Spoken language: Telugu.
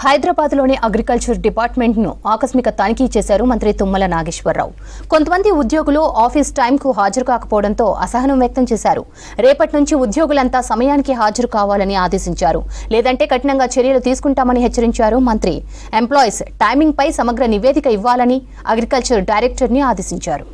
హైదరాబాద్లోని అగ్రికల్చర్ డిపార్ట్మెంట్ను ఆకస్మిక తనిఖీ చేశారు మంత్రి తుమ్మల నాగేశ్వరరావు. కొంతమంది ఉద్యోగులు ఆఫీస్ టైంకు హాజరు కాకపోవడంతో అసహనం వ్యక్తం చేశారు. రేపటి నుంచి ఉద్యోగులంతా సమయానికి హాజరు కావాలని ఆదేశించారు. లేదంటే కఠినంగా చర్యలు తీసుకుంటామని హెచ్చరించారు మంత్రి. ఎంప్లాయీస్ టైమింగ్పై సమగ్ర నివేదిక ఇవ్వాలని అగ్రికల్చర్ డైరెక్టర్ని ఆదేశించారు.